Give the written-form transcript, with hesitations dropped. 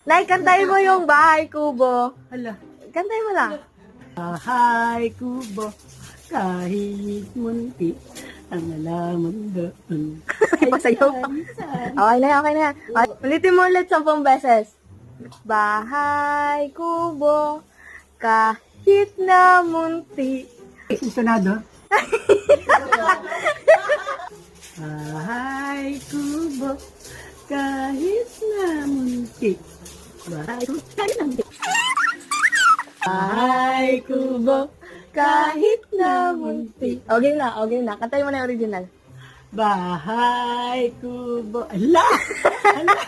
Nay, kantayin mo yung Bahay Kubo. Hala. Kantayin mo lang. Bahay kubo, kahit munti, ang alaman doon. Pasayaw pa. Okay na yan, okay na yan. Okay, ulitin mo ulit 10 beses. Bahay Kubo, kahit na munti. Susunado. Bahay kubo, kahit na munti. Bahay kubo, kahit na munti. Bahay Kubo, kahit na munti. Okay na. Kantayin mo na yung original. Bahay kubo. Ala! Ala!